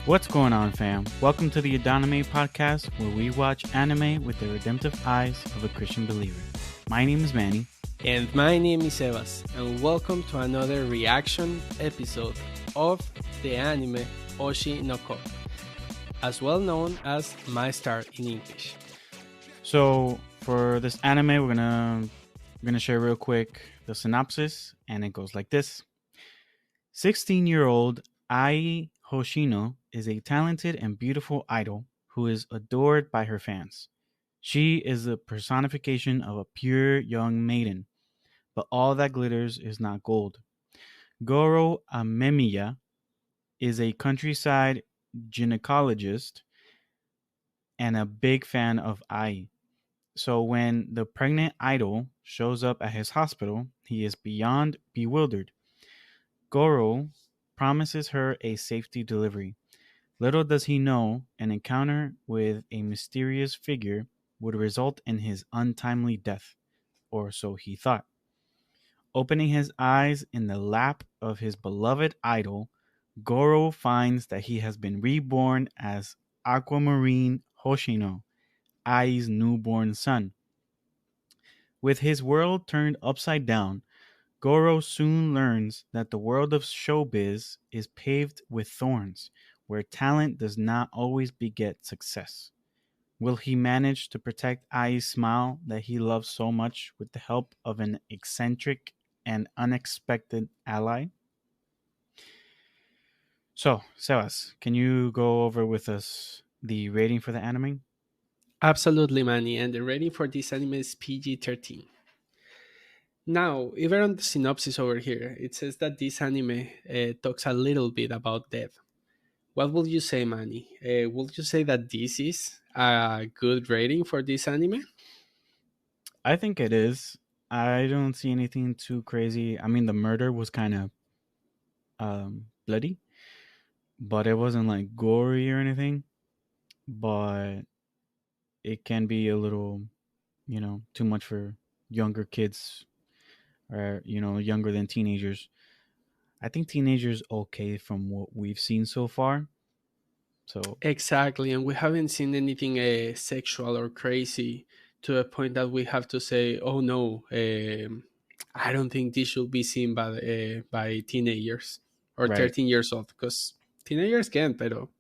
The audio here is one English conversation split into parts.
What's going on, fam? Welcome to the Adonime podcast, where we watch anime with the redemptive eyes of a Christian believer. My name is Manny. And my name is Sebas, and welcome to another reaction episode of the anime Oshi No Ko, as well known as My Star in English. So, for this anime, we're gonna share real quick the synopsis, and it goes like this: 16-year-old Ai Hoshino is a talented and beautiful idol who is adored by her fans. She is the personification of a pure young maiden, but all that glitters is not gold. Goro Amemiya is a countryside gynecologist and a big fan of Ai. So when the pregnant idol shows up at his hospital, he is beyond bewildered. Goro promises her a safety delivery. Little does he know, an encounter with a mysterious figure would result in his untimely death, or so he thought. Opening his eyes in the lap of his beloved idol, Goro finds that he has been reborn as Aquamarine Hoshino, Ai's newborn son. With his world turned upside down, Goro soon learns that the world of showbiz is paved with thorns, where talent does not always beget success. Will he manage to protect Ai's smile that he loves so much with the help of an eccentric and unexpected ally? So, Sebas, can you go over with us the rating for the anime? Absolutely, Manny, and the rating for this anime is PG-13. Now, even on the synopsis over here, it says that this anime talks a little bit about death. What would you say, Manny? Would you say that this is a good rating for this anime? I think it is. I don't see anything too crazy. I mean, the murder was kind of bloody, but it wasn't like gory or anything. But it can be a little, too much for younger kids or, younger than teenagers. I think teenagers okay from what we've seen so far. So Exactly, and we haven't seen anything sexual or crazy to a point that we have to say, "Oh no, I don't think this should be seen by teenagers or right. 13 years old," because teenagers can, pero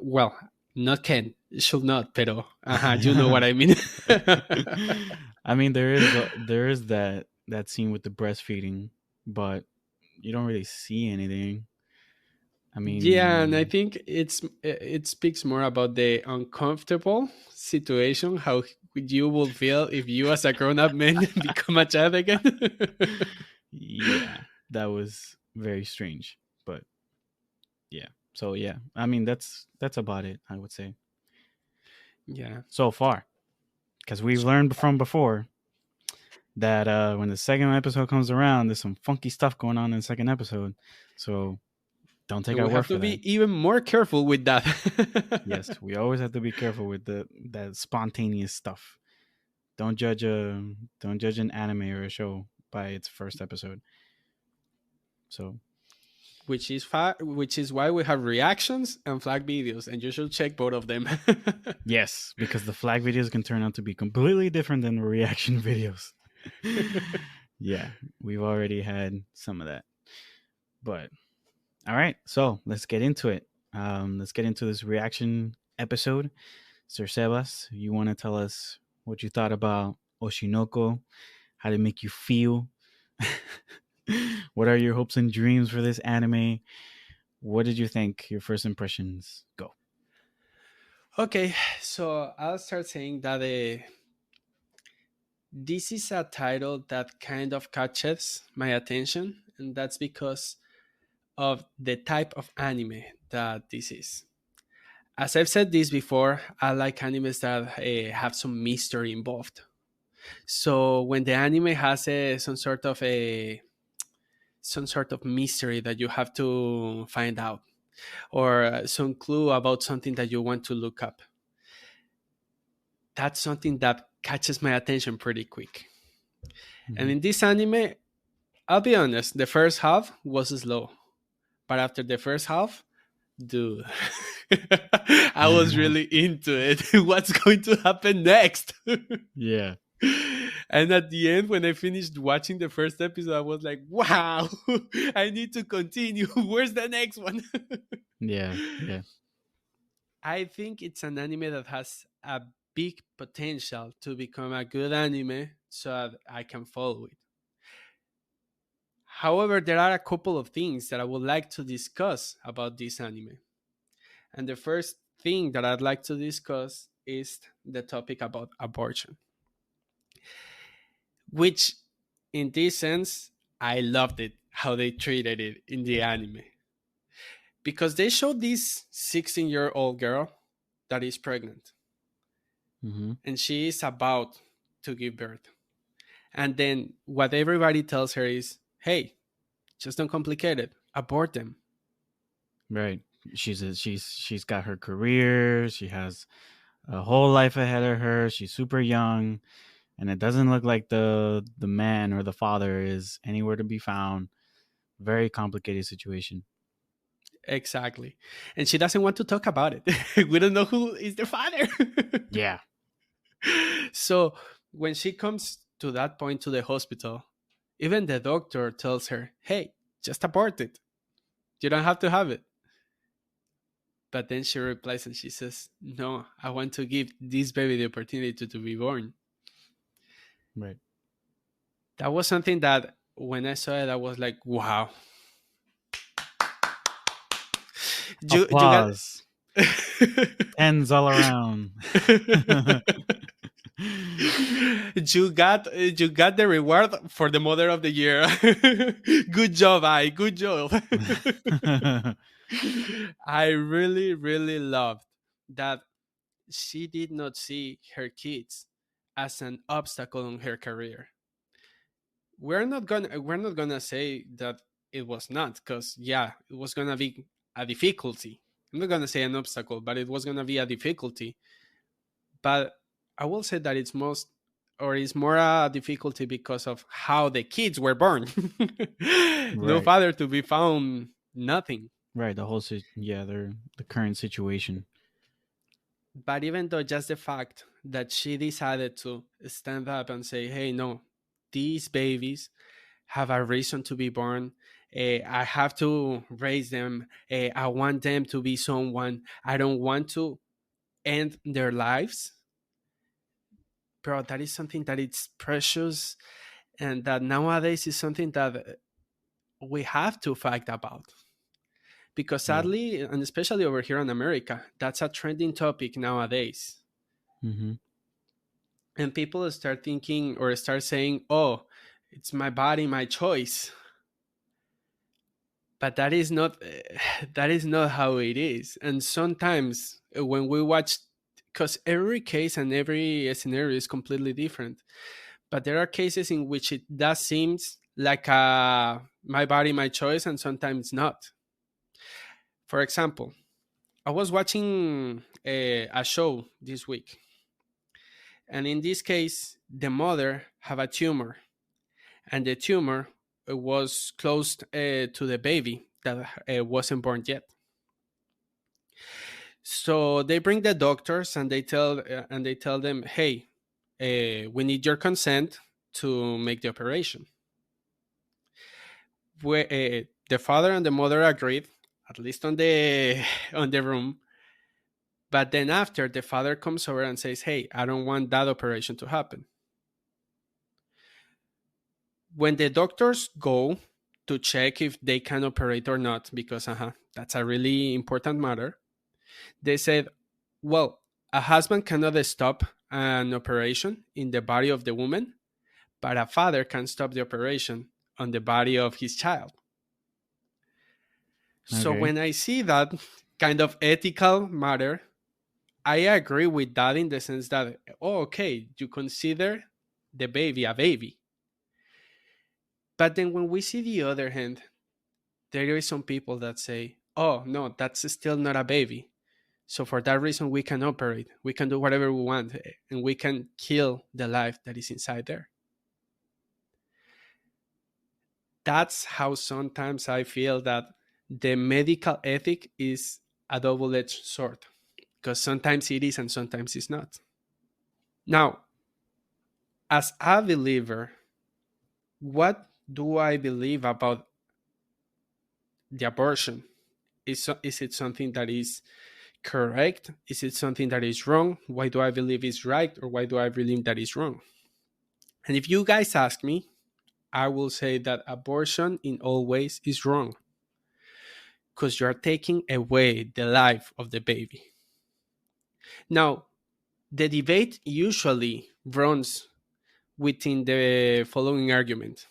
well, not can, should not, pero you know what I mean. I mean, there is that scene with the breastfeeding, but you don't really see anything. I Yeah, and I mean, think it speaks more about the uncomfortable situation, how you will feel if you as a grown-up man become a child again. yeah, that was very strange, but yeah. So yeah, I mean that's about it, I would say, Yeah. so far, because we've learned from before that when the second episode comes around, there's some funky stuff going on in the second episode. So don't take And our we word have for to that. be even more careful with that. Yes, we always have to be careful with that spontaneous stuff. Don't judge an anime or a show by its first episode. So which is why we have reactions and flag videos, and you should check both of them. yes, because the flag videos can turn out to be completely different than the reaction videos. Yeah, we've already had some of that. But all right, so let's get into it. Let's get into this reaction episode. Sir Sebas, you want to tell us what you thought about Oshi No Ko? How did it make you feel? What are your hopes and dreams for this anime? What did you think? Your first impressions? Go. Okay, so I'll start saying that this is a title that kind of catches my attention, and that's because of the type of anime that this is. As I've said this before, I like animes that have some mystery involved. So when the anime has some sort of mystery that you have to find out, or some clue about something that you want to look up, that's something that catches my attention pretty quick. And Mm-hmm. in this anime, I'll be honest, the first half was slow, but after the first half, Dude, I was really into it. What's going to happen next? Yeah. And at the end, when I finished watching the first episode, I was like, wow, I need to continue. Where's the next one? Yeah. Yeah. I think it's an anime that has a big potential to become a good anime so that I can follow it. However, there are a couple of things that I would like to discuss about this anime. And the first thing that I'd like to discuss is the topic about abortion, which, in this sense, I loved it how they treated it in the anime. Because they showed this 16-year-old girl that is pregnant Mm-hmm. and she is about to give birth. And then what everybody tells her is, hey, just don't complicate it, abort them. Right. She's got her career. She has a whole life ahead of her. She's super young, and it doesn't look like the man or the father is anywhere to be found. Very complicated situation. Exactly. And she doesn't want to talk about it. We don't know who is the father. Yeah. So when she comes to that point to the hospital, even the doctor tells her, hey, just abort it. You don't have to have it. But then she replies and she says, no, I want to give this baby the opportunity to be born. Right. That was something that when I saw it, I was like, wow. You got Applause. Tens all around. you got the reward for the mother of the year. Good job, I. Good job. I really, really loved that she did not see her kids as an obstacle on her career. We're not gonna say that it was not, because yeah, it was gonna be a difficulty. I'm not gonna say an obstacle, but it was gonna be a difficulty. But I will say that it's more a difficulty because of how the kids were born. No Right. father to be found, nothing. Right. Yeah, the current situation. But even though just the fact that she decided to stand up and say, hey, no, these babies have a reason to be born. I have to raise them. I want them to be someone. I don't want to end their lives. Bro, that is something that it's precious and that nowadays is something that we have to fight about. Because Yeah. sadly, and especially over here in America, that's a trending topic nowadays. Mm-hmm. And people start thinking or start saying, oh, it's my body, my choice. But that is not that is not how it is. And sometimes when we watch, because every case and every scenario is completely different, but there are cases in which it does seems like a my body my choice and sometimes not. For example, I was watching a show this week, and in this case the mother have a tumor, and the tumor was close to the baby that wasn't born yet. So they bring the doctors and they tell them, hey, we need your consent to make the operation. The father and the mother agreed, at least on the on the room. But then after, the father comes over and says, "Hey, I don't want that operation to happen." When the doctors go to check if they can operate or not, because that's a really important matter, they said, "Well, a husband cannot stop an operation in the body of the woman, but a father can stop the operation on the body of his child." So Okay. when I see that kind of ethical matter, I agree with that in the sense that, oh, okay, you consider the baby a baby. But then when we see the other hand, there is some people that say, oh, no, that's still not a baby. So for that reason, we can operate, we can do whatever we want, and we can kill the life that is inside there. That's how sometimes I feel that the medical ethic is a double-edged sword, because sometimes it is and sometimes it's not. Now, as a believer, what do I believe about the abortion? Is it something that is correct? Is it something that is wrong? Why do I believe it's right, or why do I believe that is wrong? And if you guys ask me, I will say that abortion in all ways is wrong, because you are taking away the life of the baby. Now, the debate usually runs within the following argument: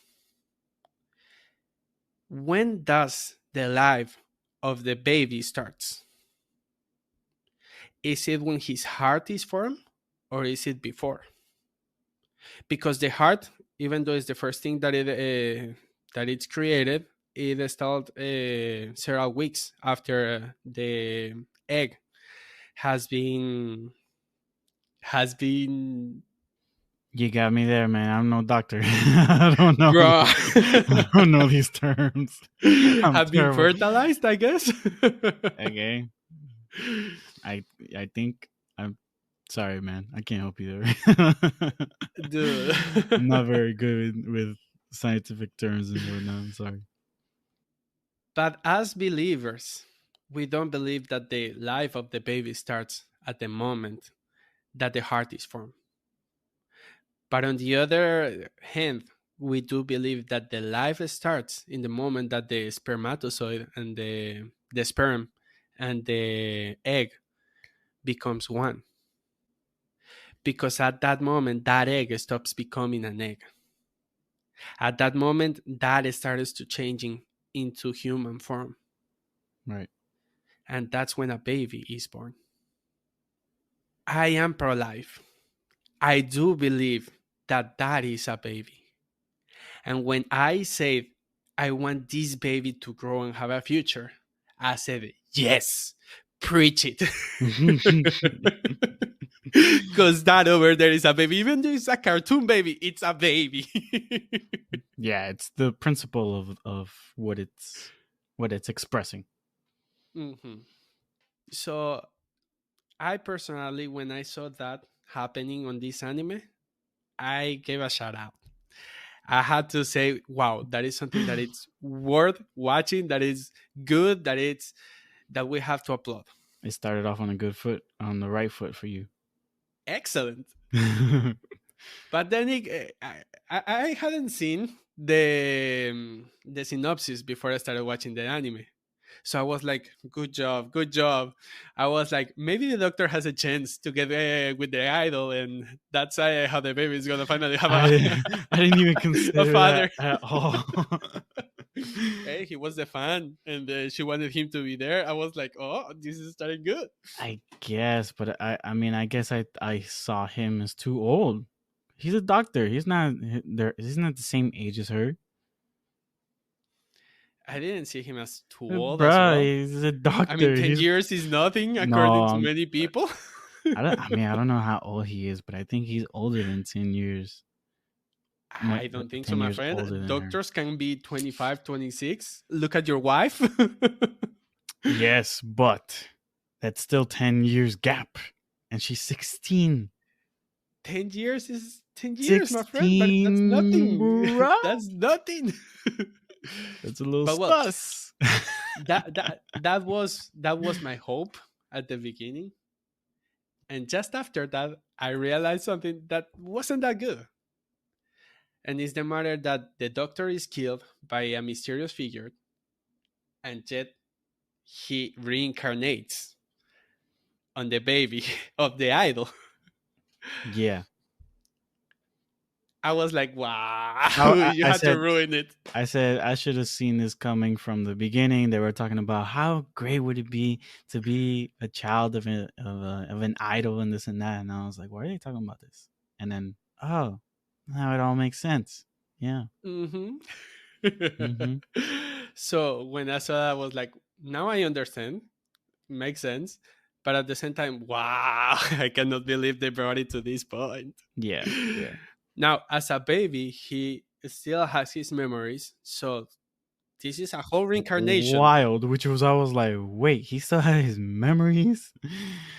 when does the life of the baby starts? Is it when his heart is formed, or is it before? Because the heart, even though it's the first thing that it's created, it starts several weeks after the egg has been has been You got me there, man. I'm no doctor. I don't know. bro I don't know these terms. I'm have been terrible. fertilized, I guess. Okay. I I think I'm sorry, man. I can't help you there. Dude. I'm not very good with scientific terms and whatnot. I'm sorry. But as believers, we don't believe that the life of the baby starts at the moment that the heart is formed. But on the other hand, we do believe that the life starts in the moment that the spermatozoid and the sperm and the egg becomes one. Because at that moment, that egg stops becoming an egg. At that moment, that starts to changing into human form. Right. And that's when a baby is born. I am pro-life. I do believe that that is a baby. And when I said I want this baby to grow and have a future, I said, yes, preach it. Because that over there is a baby. Even though it's a cartoon baby, it's a baby. Yeah, it's the principle of what it's expressing. Mhm. So I personally, when I saw that happening on this anime, I gave a shout out. I had to say, wow, that is something that it's worth watching, that is good, that we have to applaud. It started off on a good foot, on the right foot for you. Excellent. But then I hadn't seen the synopsis before I started watching the anime. So I was like, good job, good job. I was like, maybe the doctor has a chance to get with the idol, and that's how the baby is going to finally have I didn't even a consider that father. at all. Hey, he was the fan, and she wanted him to be there. I was like, oh, this is starting good. I guess, but I mean, I guess I saw him as too old. He's a doctor. He's not there. He's not the same age as her. I didn't see him as too old as Bruh, well. he's a I mean, doctor. 10 He's years is nothing no. according to many people. I don't. I mean, I don't know how old he is, but I think he's older than 10 years. I don't think so, 10 my years friend. older than her. Doctors can be 25, 26. Look at your wife. Yes, but that's still 10 years gap, and she's 16. 10 years is 10 years, my friend, but that's 16, nothing. bro. That's nothing. That's a little But well, sus. that was my hope at the beginning. And just after that, I realized something that wasn't that good. And it's the matter that the doctor is killed by a mysterious figure, and yet he reincarnates on the baby of the idol. Yeah. I was like, wow, I, you I had to said ruin it. I said I should have seen this coming from the beginning. They were talking about how great would it be to be a child of an idol and this and that, and I was like, why are they talking about this? And then oh, now it all makes sense. Yeah. Hmm. Hmm. So when I saw that, I was like, now I understand. Makes sense. But at the same time, wow, I cannot believe they brought it to this point. Yeah. Yeah. Now, as a baby, he still has his memories. So This is a whole reincarnation. wild. Which was I was like, wait, he still had his memories.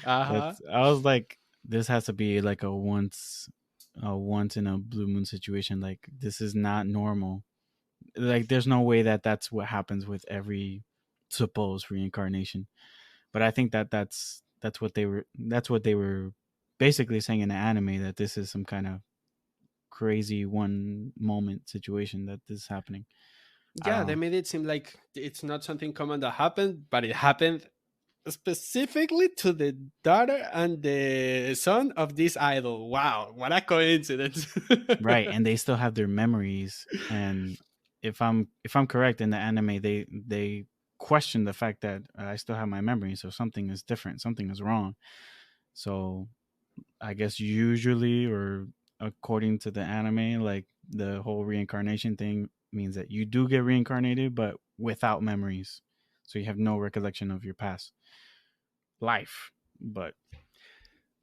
Uh-huh. That's I was like, this has to be like a once in a blue moon situation. Like this is not normal. Like there's no way that that's what happens with every supposed reincarnation. But I think that that's what they were basically saying in the anime, that this is some kind of crazy one moment situation that this is happening. I don't Yeah, they know. made it seem like it's not something common that happened, but it happened specifically to the daughter and the son of this idol. Wow, what a coincidence. Right, and they still have their memories. And if I'm correct, in the anime, they question the fact that I still have my memories, so something is different, something is wrong. So I guess usually, or according to the anime, like the whole reincarnation thing means that you do get reincarnated, but without memories, so you have no recollection of your past life. But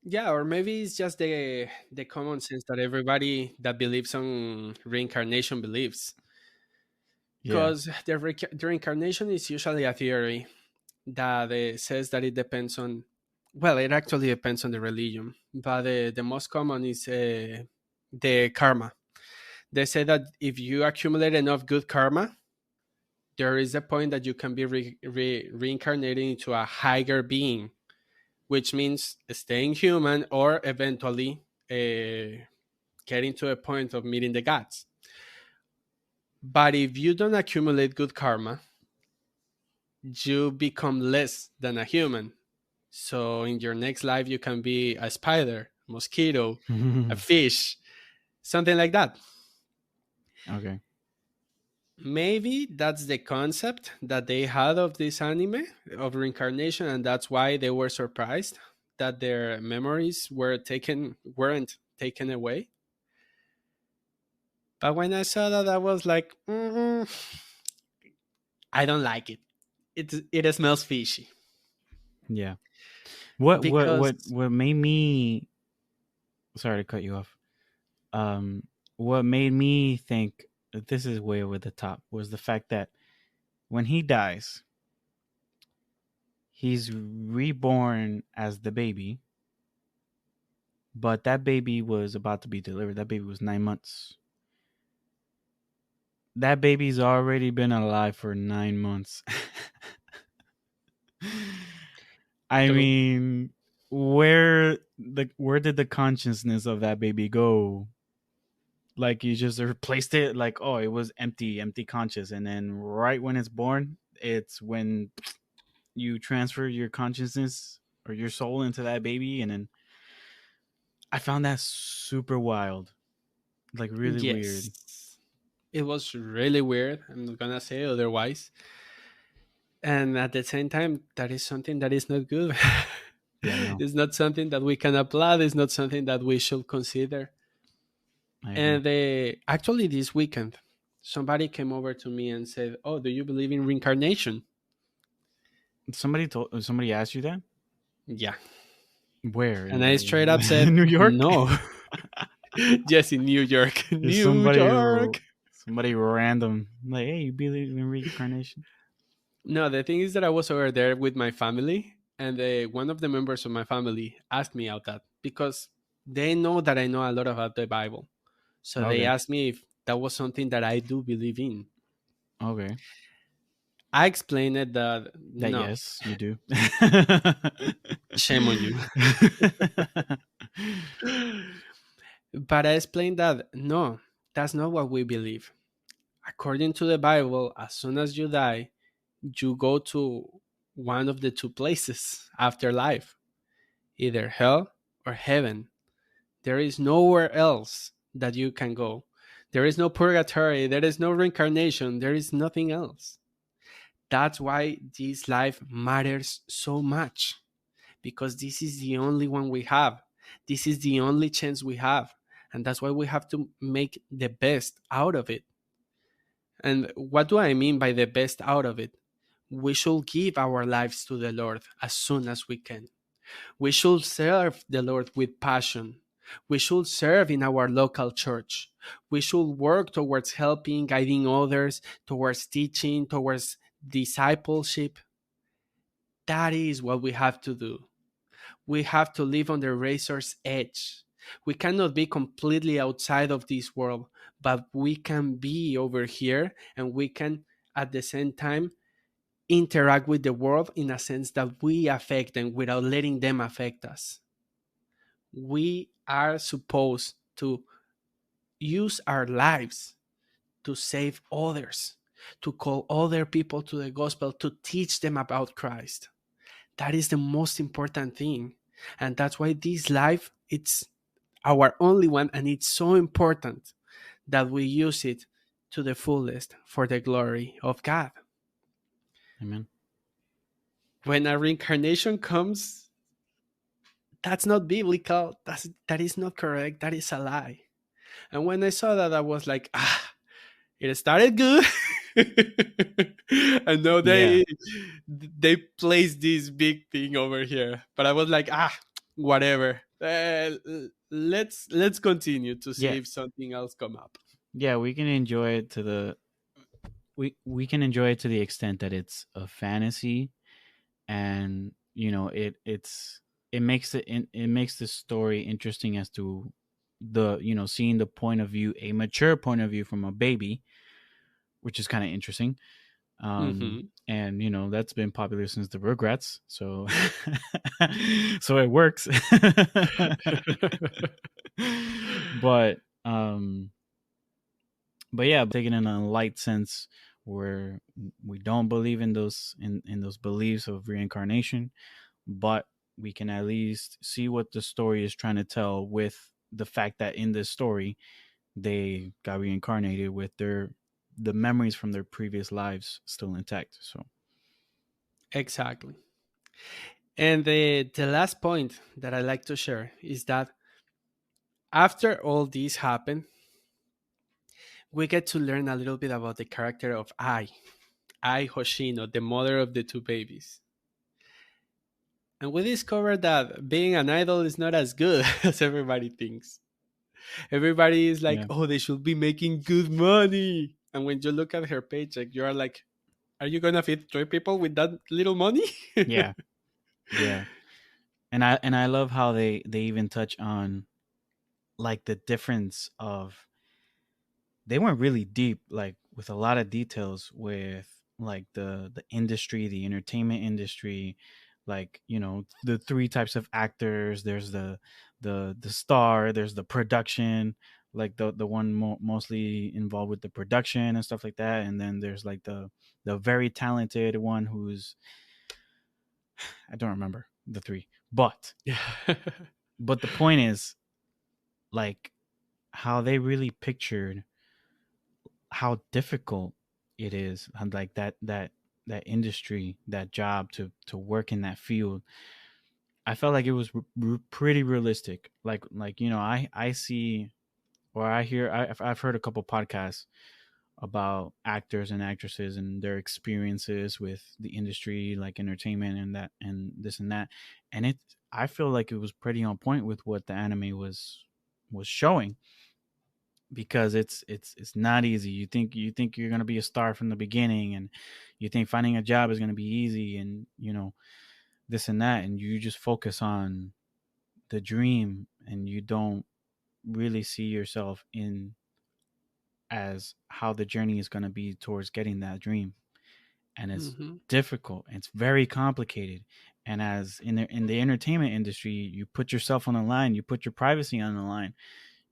Yeah, or maybe it's just the common sense that everybody that believes on reincarnation believes. yeah. Because the reincarnation is usually a theory that says that it depends on, well, it actually depends on the religion, but the most common is the karma. They say that if you accumulate enough good karma, there is a point that you can be reincarnating into a higher being, which means staying human or eventually getting to a point of meeting the gods. But if you don't accumulate good karma, you become less than a human. So in your next life, you can be a spider, a mosquito, a fish, something like that. Okay. Maybe that's the concept that they had of this anime of reincarnation, and that's why they were surprised that their memories weren't taken away. But when I saw that, I was like, I don't like it. It smells fishy Yeah. because What made me, sorry to cut you off. Um, what made me think that this is way over the top was the fact that when he dies, he's reborn as the baby, but that baby was about to be delivered. That baby was 9 months. That baby's already been alive for 9 months. I the mean, where did the consciousness of that baby go? Like you just replaced it, like, oh, it was empty conscious, and then right when it's born, it's when you transfer your consciousness or your soul into that baby. And then I found that super wild, like really weird. yes, it was really weird. I'm not gonna say otherwise. And at the same time, that is something that is not good. Yeah, no, It's not something that we can applaud. It's not something that we should consider. I agree. And actually, this weekend, somebody came over to me and said, "Oh, do you believe in reincarnation?" Somebody asked you that? Yeah, Where? and I straight up said, In New York? "No." Yes, in New York, Is New York. somebody random, like, hey, you believe in reincarnation? No, the thing is that I was over there with my family, and one of the members of my family asked me out that because they know that I know a lot about the Bible. So they Okay. asked me if that was something that I do believe in. Okay. I explained it that That, no, yes, you do. shame on you. But I explained that no, that's not what we believe. According to the Bible, as soon as you die, you go to one of the two places after life, either hell or heaven. There is nowhere else that you can go. There is no purgatory, there is no reincarnation, there is nothing else. That's why this life matters so much, because this is the only one we have. This is the only chance we have. And that's why we have to make the best out of it. And what do I mean by the best out of it? We should give our lives to the Lord as soon as we can. We should serve the Lord with passion. We should serve in our local church. We should work towards helping, guiding others, towards teaching, towards discipleship. That is what we have to do. We have to live on the razor's edge. We cannot be completely outside of this world, but we can be over here and we can at the same time interact with the world in a sense that we affect them without letting them affect us. We are supposed to use our lives to save others, to call other people to the gospel, to teach them about Christ. That is the most important thing. And that's why this life, it's our only one, and it's so important that we use it to the fullest for the glory of God. Amen. When a reincarnation comes, that's not biblical. That is not correct. That is a lie. And when I saw that, I was like, it started good. And now Yeah. they placed this big thing over here. But I was like, whatever. Let's continue to see Yeah. if something else come up. Yeah, we can enjoy it to the we can enjoy it to the extent that it's a fantasy, and it makes the story interesting as to the seeing the point of view, a mature point of view from a baby, which is kind of interesting. And that's been popular since the Rugrats, so so it works. but um but yeah, taken in a light sense, where we don't believe in those beliefs of reincarnation, but we can at least see what the story is trying to tell, with the fact that in this story they got reincarnated with the memories from their previous lives still intact. So Exactly. And the last point that I like to share is that after all this happened, we get to learn a little bit about the character of Ai Hoshino, the mother of the two babies. And we discovered that being an idol is not as good as everybody thinks. Everybody is like, yeah, oh, they should be making good money. And when you look at her paycheck, you are like, are you gonna feed three people with that little money? yeah, yeah. And I love how they even touch on, like, the difference of, they went really deep, like, with a lot of details, with like the industry, the entertainment industry, like, the three types of actors. There's the star, there's the production, like the one mostly involved with the production and stuff like that, and then there's like the very talented one, who's, I don't remember the three, Yeah. but the point is, like, how they really pictured how difficult it is, and like that industry, that job, to work in that field. I felt like it was pretty realistic. Like I see, or I hear, I've heard a couple podcasts about actors and actresses and their experiences with the industry, like entertainment and that and this and that, and I feel like it was pretty on point with what the anime was showing, because it's not easy. You think you're gonna be a star from the beginning, and you think finding a job is gonna be easy, and this and that, and you just focus on the dream, and you don't really see yourself in as how the journey is gonna be towards getting that dream. And it's Hmm. difficult. It's very complicated. And as in the entertainment industry, you put yourself on the line, you put your privacy on the line,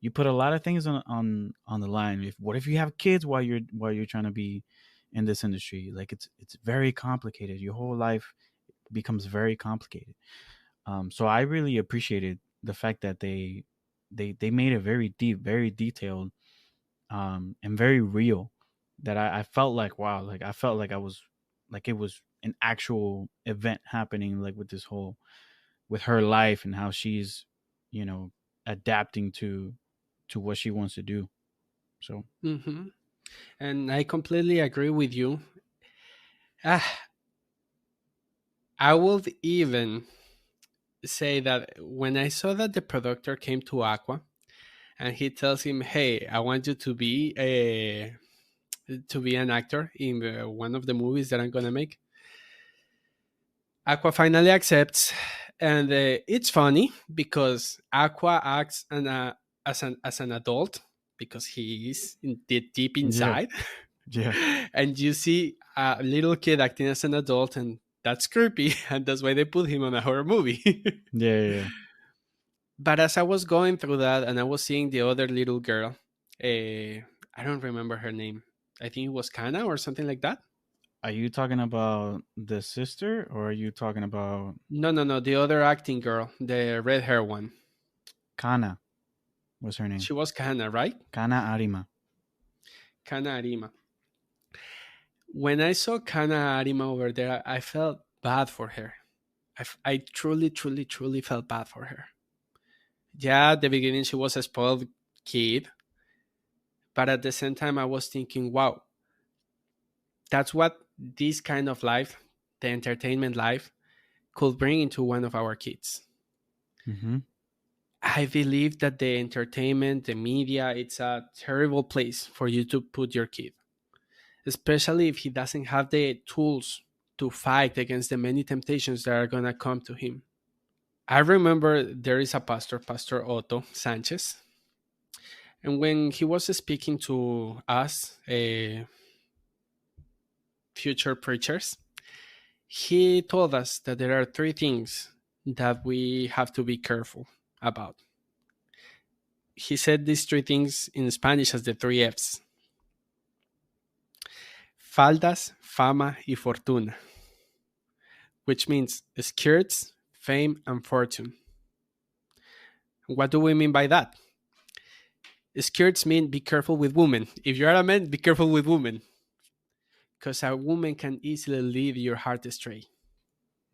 you put a lot of things on the line. What if you have kids while you're trying to be in this industry? Like, it's very complicated. Your whole life becomes very complicated. So I really appreciated the fact that they made it very deep, very detailed, and very real. That I felt like, wow, like I felt like I was, like, it was an actual event happening, like, with her life, and how she's, you know, adapting to what she wants to do. So Hmm. And I completely agree with you. Ah, I would even say that when I saw that the producer came to Aqua and he tells him, "Hey, I want you to be an actor in one of the movies that I'm gonna make," Aqua finally accepts, and it's funny because Aqua acts as an adult because he is deep Yeah, inside, yeah, and you see a little kid acting as an adult, and that's creepy, and that's why they put him on a horror movie. yeah, yeah, yeah. But as I was going through that, and I was seeing the other little girl, I don't remember her name. I think it was Kana or something like that. Are you talking about the sister, or are you talking about No, no, no. The other acting girl, the red hair one. Kana? What's her name? She was Kana, right? Kana Arima. Kana Arima. When I saw Kana Arima over there, I felt bad for her. I truly, truly, truly felt bad for her. Yeah, at the beginning she was a spoiled kid, but at the same time I was thinking, wow, that's what this kind of life, the entertainment life, could bring into one of our kids. Mm-hmm. I believe that the entertainment, the media, it's a terrible place for you to put your kid, especially if he doesn't have the tools to fight against the many temptations that are going to come to him. I remember there is a pastor, Pastor Otto Sanchez, and when he was speaking to us, future preachers, he told us that there are three things that we have to be careful about. He said these three things in Spanish as the three F's: faldas, fama, y fortuna, which means skirts, fame, and fortune. What do we mean by that? Skirts mean be careful with women. If you're a man, be careful with women, because a woman can easily lead your heart astray.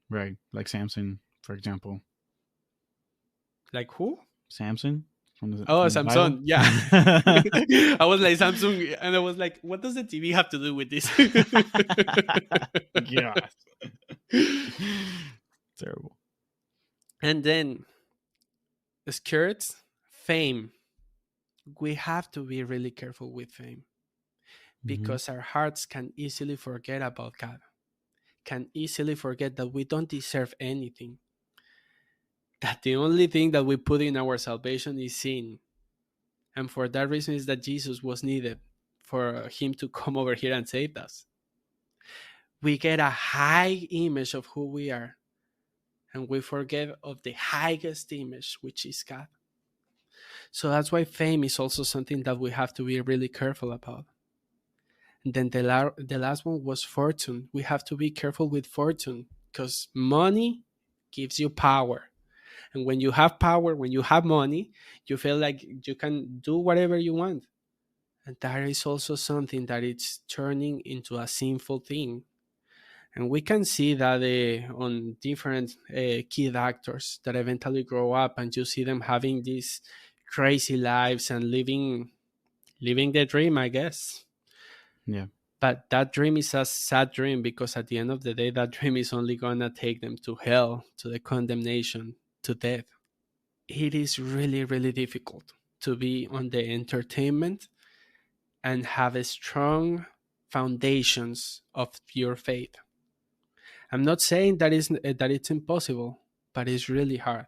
Right, like Samson, for example. Like who? Samson Oh, from the Bible. Samsung. Yeah. I was like Samsung, and I was like, what does the TV have to do with this? Yeah, terrible. And then skirts, fame. We have to be really careful with fame Mm-hmm. because our hearts can easily forget about God, can easily forget that we don't deserve anything, that the only thing that we put in our salvation is sin. And for that reason is that Jesus was needed for him to come over here and save us. We get a high image of who we are, and we forget of the highest image, which is God. So that's why fame is also something that we have to be really careful about. And then the last one was fortune. We have to be careful with fortune because money gives you power. And when you have power, when you have money, you feel like you can do whatever you want. And that is also something that it's turning into a sinful thing. And we can see that on different kid actors that eventually grow up, and you see them having these crazy lives and living the dream, I guess. Yeah. But that dream is a sad dream because at the end of the day, that dream is only gonna take them to hell, to the condemnation, to death. It is really, really difficult to be on the entertainment and have a strong foundations of your faith. I'm not saying that it's impossible, but it's really hard.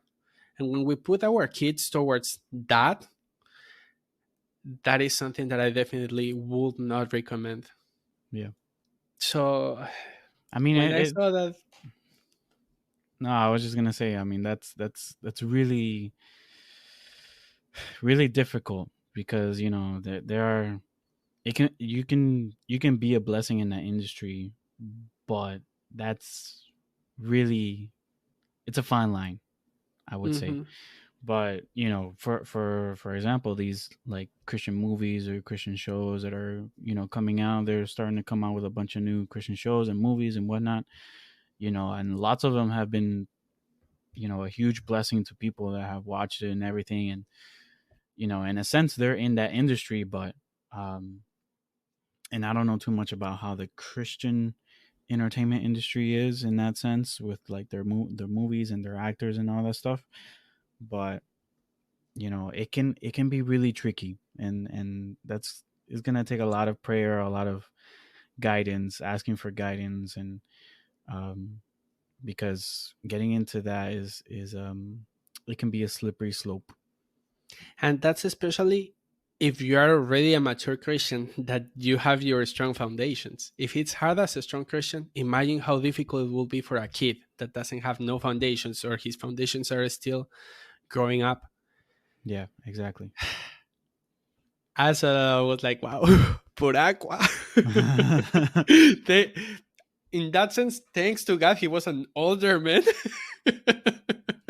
And when we put our kids towards that, that is something that I definitely would not recommend. Yeah. So I mean, when I saw that, no, I was just gonna say. I mean, that's really really difficult because there are it can you can be a blessing in that industry, but that's really it's a fine line, I would say. mhm, But for example, these like Christian movies or Christian shows that are coming out, they're starting to come out with a bunch of new Christian shows and movies and whatnot. And lots of them have been a huge blessing to people that have watched it and everything. And in a sense, they're in that industry, but um and I don't know too much about how the Christian entertainment industry is in that sense with like their movies and their actors and all that stuff. But it can be really tricky, and that's is gonna take a lot of prayer, a lot of guidance, asking for guidance, and um, because getting into that is it can be a slippery slope. And that's especially if you are already a mature Christian, that you have your strong foundations. If it's hard as a strong Christian, imagine how difficult it will be for a kid that doesn't have no foundations, or his foundations are still growing up. Yeah, exactly. As was like, wow, por agua. they, in that sense, thanks to God, he was an older man.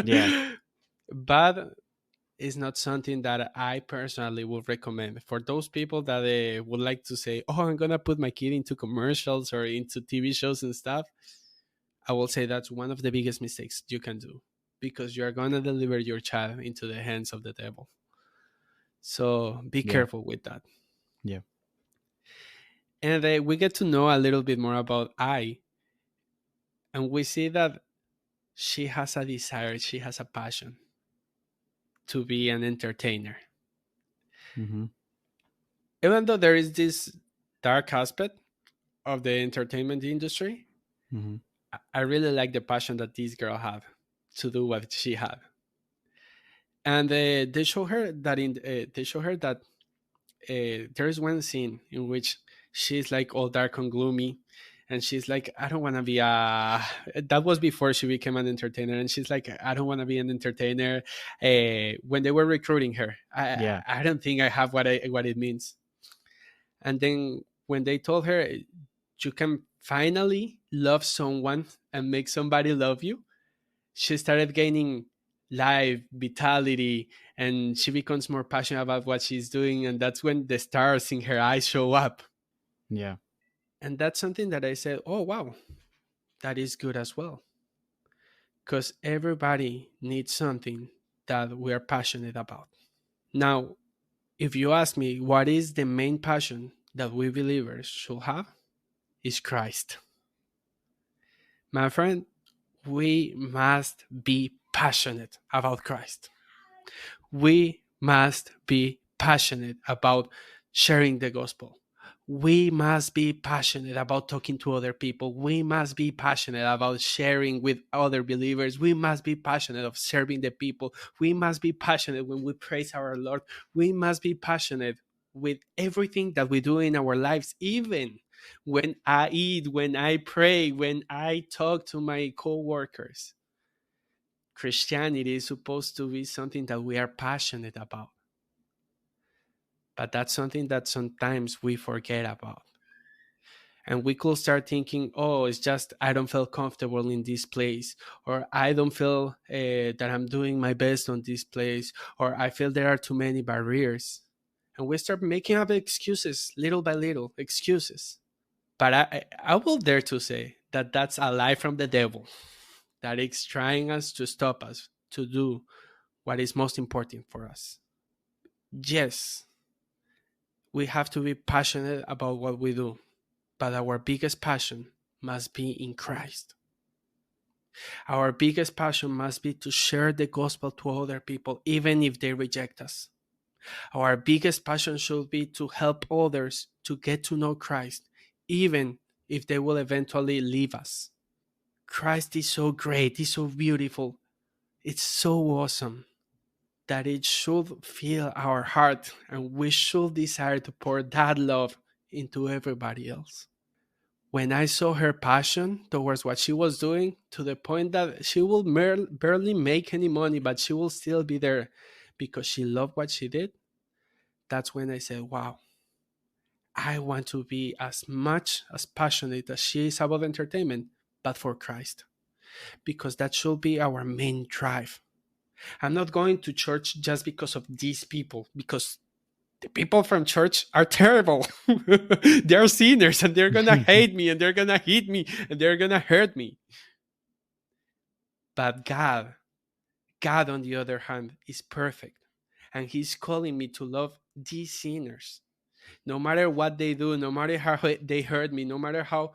Yeah. But it's not something that I personally would recommend for those people that would like to say, "Oh, I'm gonna put my kid into commercials or into TV shows and stuff." I will say that's one of the biggest mistakes you can do, because you are gonna deliver your child into the hands of the devil. So be Yeah. careful with that. Yeah. And we get to know a little bit more about I, and we see that she has a desire, she has a passion to be an entertainer. Hmm. Even though there is this dark aspect of the entertainment industry, Hmm. I really like the passion that this girl had to do what she had. And they show her that there is one scene in which she's like all dark and gloomy, and she's like, I don't want to be a that was before she became an entertainer, and she's like, I don't want to be an entertainer. When they were recruiting her, Yeah. I don't think I have what it means. And then when they told her, you can finally love someone and make somebody love you, she started gaining life, vitality, and she becomes more passionate about what she's doing. And that's when the stars in her eyes show up. Yeah. And that's something that I said, oh, wow, that is good as well. Because everybody needs something that we are passionate about. Now, if you ask me what is the main passion that we believers should have, is Christ. My friend, we must be passionate about Christ. We must be passionate about sharing the gospel. We must be passionate about talking to other people. We must be passionate about sharing with other believers. We must be passionate of serving the people. We must be passionate when we praise our Lord. We must be passionate with everything that we do in our lives, even when I eat, when I pray, when I talk to my coworkers. Christianity is supposed to be something that we are passionate about, but that's something that sometimes we forget about. And we could start thinking, oh, it's just I don't feel comfortable in this place, or I don't feel that I'm doing my best on this place, or I feel there are too many barriers. And we start making up excuses, little by little, excuses. But I will dare to say that that's a lie from the devil, that is trying us to stop us to do what is most important for us. Yes, we have to be passionate about what we do, but our biggest passion must be in Christ. Our biggest passion must be to share the gospel to other people, even if they reject us. Our biggest passion should be to help others to get to know Christ, even if they will eventually leave us. Christ is so great, he's so beautiful, it's so awesome that it should fill our heart, and we should desire to pour that love into everybody else. When I saw her passion towards what she was doing, to the point that she will barely make any money, but she will still be there because she loved what she did, that's when I said, wow, I want to be as much as passionate as she is about entertainment, but for Christ, because that should be our main drive. I'm not going to church just because of these people, because the people from church are terrible. They're sinners, and they're gonna hate me, and they're gonna hit me, and they're gonna hurt me. But God, on the other hand, is perfect, and He's calling me to love these sinners, no matter what they do, no matter how they hurt me, no matter how.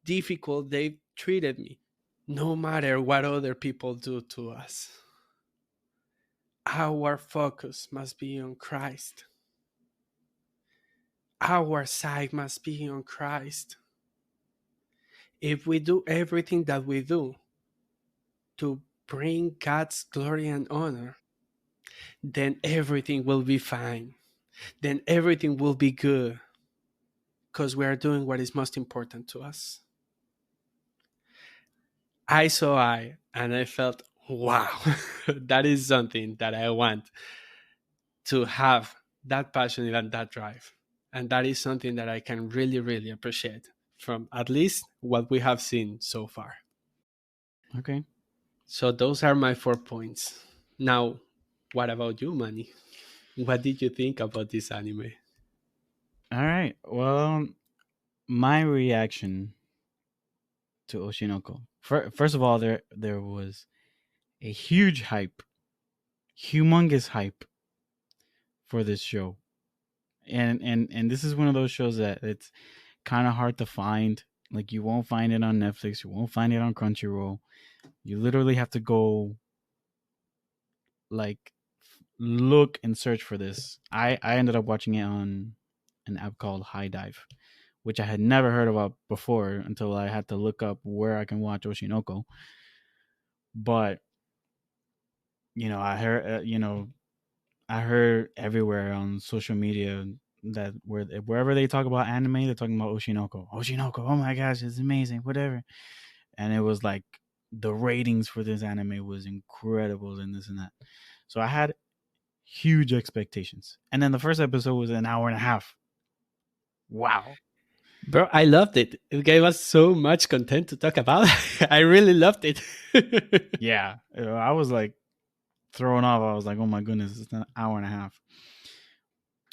difficult they've treated me, no matter what other people do to us. Our focus must be on Christ. Our sight must be on Christ. If we do everything that we do to bring God's glory and honor, then everything will be fine. Then everything will be good because we are doing what is most important to us. I saw and I felt, wow, that is something that I want to have, that passion and that drive. And that is something that I can really, really appreciate from at least what we have seen so far. Okay. So those are my 4 points. Now, what about you, Manny? What did you think about this anime? All right. Well, my reaction to Oshi No Ko. First of all, there was a huge hype, humongous hype for this show, and this is one of those shows that it's kind of hard to find. Like you won't find it on Netflix, you won't find it on Crunchyroll. You literally have to go like look and search for this. I ended up watching it on an app called High Dive, which I had never heard about before until I had to look up where I can watch Oshi No Ko. But I heard I heard everywhere on social media that wherever they talk about anime, they're talking about Oshi No Ko. Oshi No Ko, oh my gosh, it's amazing, whatever. And it was like the ratings for this anime was incredible and this and that. So I had huge expectations. And then the first episode was an hour and a half. Wow. Bro, I loved it. It gave us so much content to talk about. I really loved it. Yeah. I was like thrown off. I was like, oh my goodness, it's an hour and a half.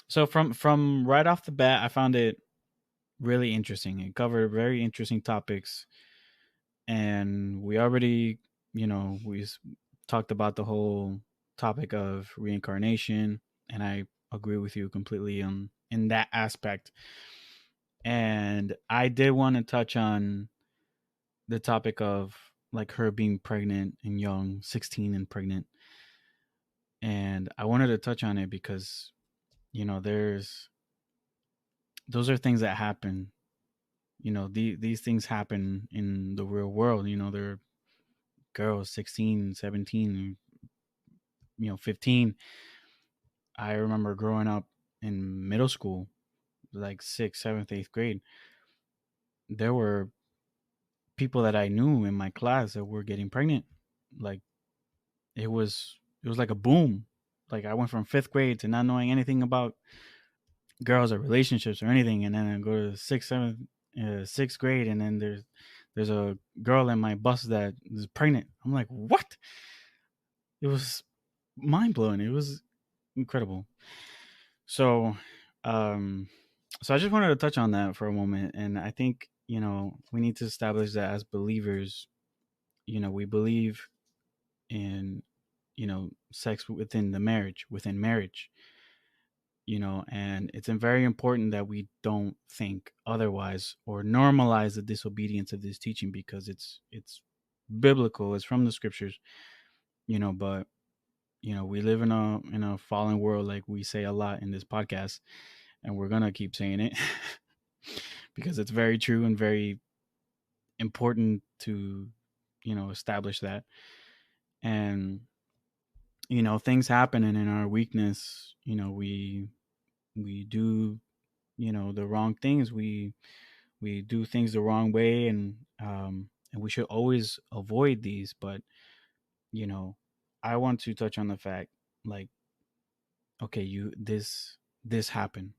So from right off the bat, I found it really interesting. It covered very interesting topics, and we already, we talked about the whole topic of reincarnation, and I agree with you completely on in that aspect. And I did want to touch on the topic of like her being pregnant and young, 16 and pregnant. And I wanted to touch on it because, there's those are things that happen. These things happen in the real world. There are girls 16, 17, 15. I remember growing up in middle school, like sixth, seventh, eighth grade. There were people that I knew in my class that were getting pregnant. Like it was like a boom. Like I went from fifth grade to not knowing anything about girls or relationships or anything, and then I go to sixth grade, and then there's a girl in my bus that is pregnant. I'm like, what? It was mind blowing. It was incredible. So, um, so I just wanted to touch on that for a moment, and I think we need to establish that as believers, we believe in sex within marriage, and it's very important that we don't think otherwise or normalize the disobedience of this teaching because it's biblical, it's from the scriptures, but we live in a fallen world, like we say a lot in this podcast, and we're gonna keep saying it because it's very true and very important to establish that. And things happen, and in our weakness, we do the wrong things. We do things the wrong way, and we should always avoid these. But you know I want to touch on the fact, like, okay, this happened,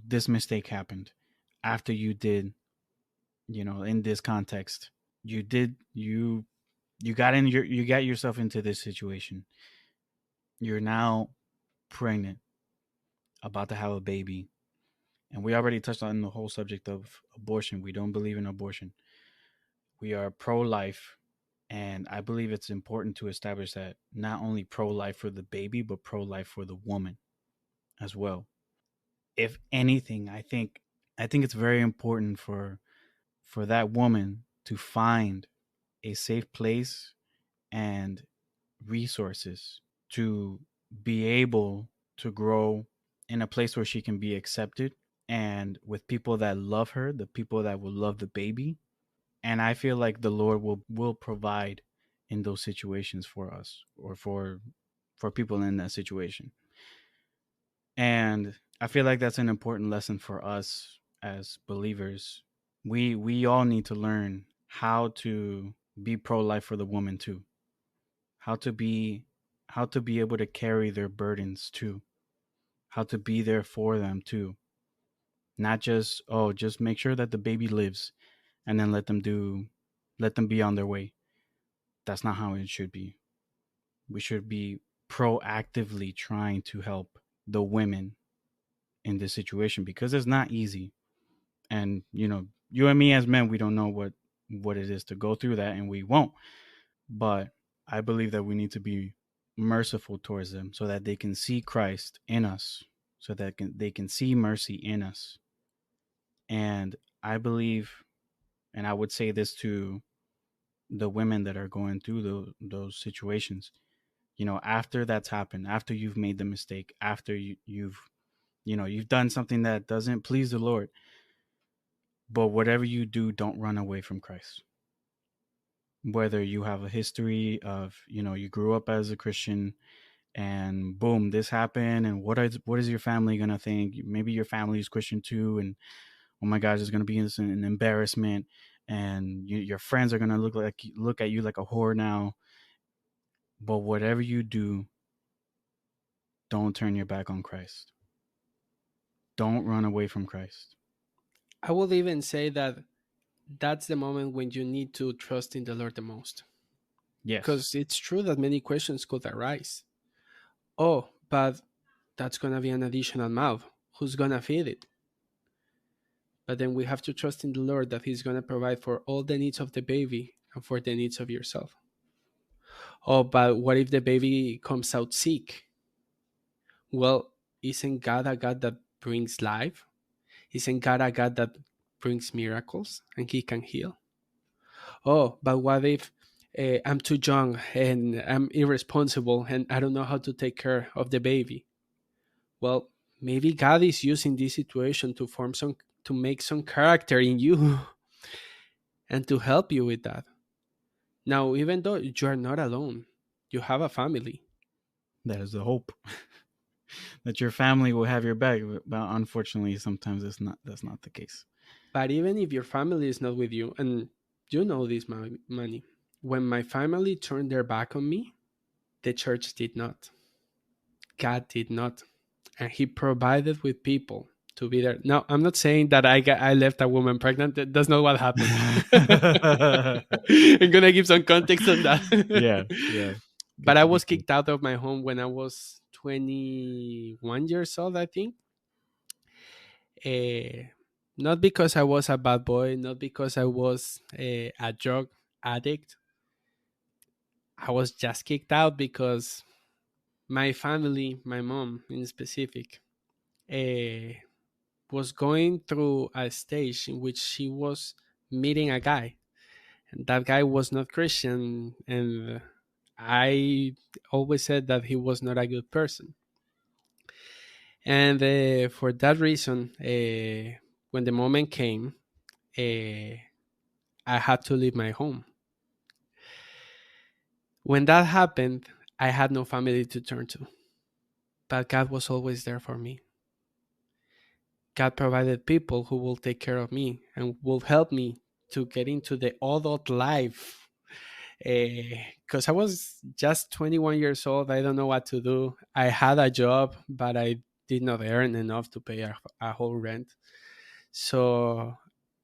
this mistake happened after you did, in this context, you got yourself into this situation. You're now pregnant, about to have a baby, and we already touched on the whole subject of abortion. We don't believe in abortion. We are pro-life, and I believe it's important to establish that not only pro-life for the baby, but pro-life for the woman as well. If anything, I think it's very important for that woman to find a safe place and resources to be able to grow in a place where she can be accepted and with people that love her, the people that will love the baby. And I feel like the Lord will provide in those situations for us or for people in that situation. And I feel like that's an important lesson for us as believers. We all need to learn how to be pro life for the woman too. How to be how to be able to carry their burdens too. How to be there for them too. Not just, oh, just make sure that the baby lives and then let them be on their way. That's not how it should be. We should be proactively trying to help the women in this situation because it's not easy. And you and me as men, we don't know what it is to go through that, and we won't. But I believe that we need to be merciful towards them so that they can see Christ in us, so that they can see mercy in us. And I believe, and I would say this to the women that are going through those situations. After that's happened, after you've made the mistake, after you've done something that doesn't please the Lord, but whatever you do, don't run away from Christ. Whether you have a history of, you grew up as a Christian and boom, this happened, and what is your family gonna think? Maybe your family is Christian too, and oh my gosh, there's gonna be an embarrassment, and your friends are gonna look at you like a whore now. But whatever you do, don't turn your back on Christ. Don't run away from Christ. I would even say that that's the moment when you need to trust in the Lord the most. Yes, Because it's true that many questions could arise. Oh, but that's going to be an additional mouth. Who's going to feed it? But then we have to trust in the Lord that He's going to provide for all the needs of the baby and for the needs of yourself. Oh, but what if the baby comes out sick? Well, isn't God a God that brings life? Isn't God a God that brings miracles and He can heal? Oh, but what if I'm too young and I'm irresponsible and I don't know how to take care of the baby? Well, maybe God is using this situation to make some character in you and to help you with that. Now, even though you are not alone, you have a family. that is the hope that your family will have your back. But unfortunately, sometimes that's not the case. But even if your family is not with you, and you know this, money, when my family turned their back on me, the church did not. God did not. And He provided with people to be there. Now, I'm not saying that I left a woman pregnant. That's not what happened. I'm gonna give some context on that. Yeah, yeah. But Good I to be was clear. kicked out of my home when I was 21 years old, I think. Uh, Not because I was a bad boy, not because I was a drug addict. I was just kicked out because my family, my mom in specific, uh, was going through a stage in which she was meeting a guy, and that guy was not Christian, and I always said that he was not a good person. And for that reason, when the moment came, uh, I had to leave my home. When that happened, I had no family to turn to, but God was always there for me. God provided people who will take care of me and will help me to get into the adult life. Because I was just 21 years old, I don't know what to do. I had a job, but I did not earn enough to pay a whole rent. So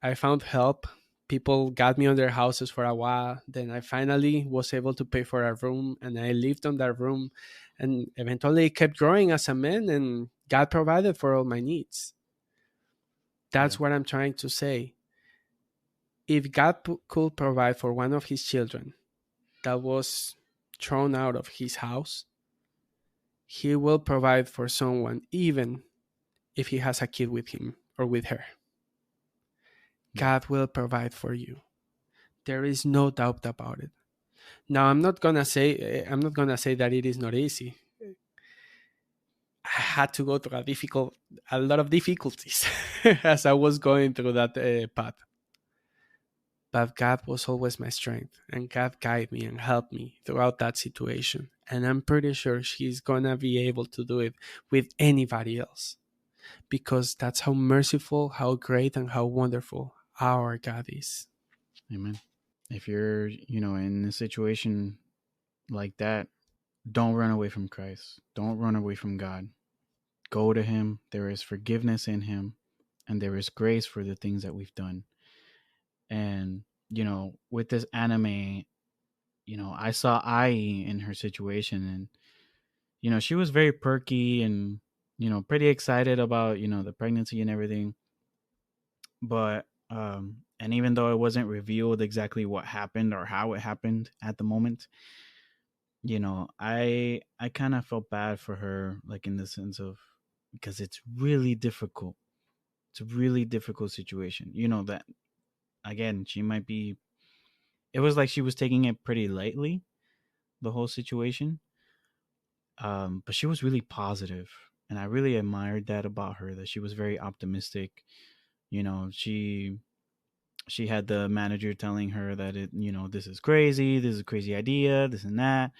I found help. People got me on their houses for a while. Then I finally was able to pay for a room, and I lived on that room. And eventually, kept growing as a man, and God provided for all my needs. Yeah, That's what I'm trying to say. If God could provide for one of His children that was thrown out of His house, He will provide for someone, even if He has a kid with him or with her. Yeah. God will provide for you. There is no doubt about it. Now, I'm not gonna say that it is not easy. I had to go through a lot of difficulties as I was going through that path. But God was always my strength, and God guided me and helped me throughout that situation. And I'm pretty sure she's gonna be able to do it with anybody else, because that's how merciful, how great, and how wonderful our God is. Amen. If you're, in a situation like that, don't run away from Christ. Don't run away from God. Go to Him. There is forgiveness in Him, and there is grace for the things that we've done. And, with this anime, I saw Ai in her situation, and, she was very perky and, pretty excited about, the pregnancy and everything. But, and even though it wasn't revealed exactly what happened or how it happened at the moment, I kind of felt bad for her, like in the sense of, because it's really difficult. It's a really difficult situation. That again, she might be. It was like she was taking it pretty lightly, the whole situation. But she was really positive, and I really admired that about her. That she was very optimistic. She had the manager telling her that this is crazy, this is a crazy idea, this and that.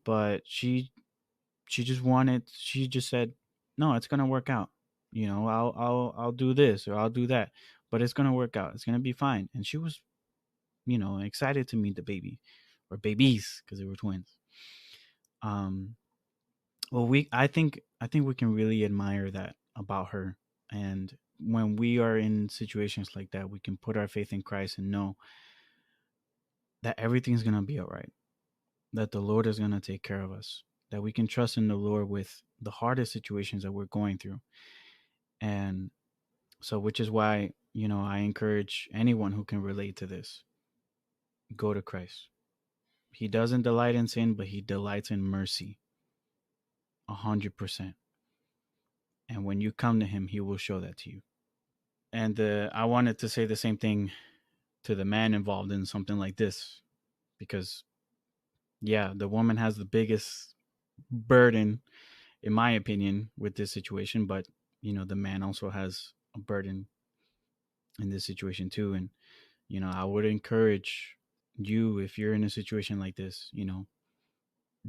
But she just said, no, it's gonna work out. I'll do this or I'll do that, but it's gonna work out. It's gonna be fine. And she was, excited to meet the baby or babies because they were twins. Um, well, I think we can really admire that about her. And when we are in situations like that, we can put our faith in Christ and know that everything's gonna be all right. That the Lord is gonna take care of us. That we can trust in the Lord with the hardest situations that we're going through. And so, which is why, I encourage anyone who can relate to this, go to Christ. He doesn't delight in sin, but he delights in mercy 100%. And when you come to him, he will show that to you. And I wanted to say the same thing to the man involved in something like this, because, yeah, the woman has the biggest burden, in my opinion, with this situation. But, the man also has a burden in this situation too. And, I would encourage you, if you're in a situation like this,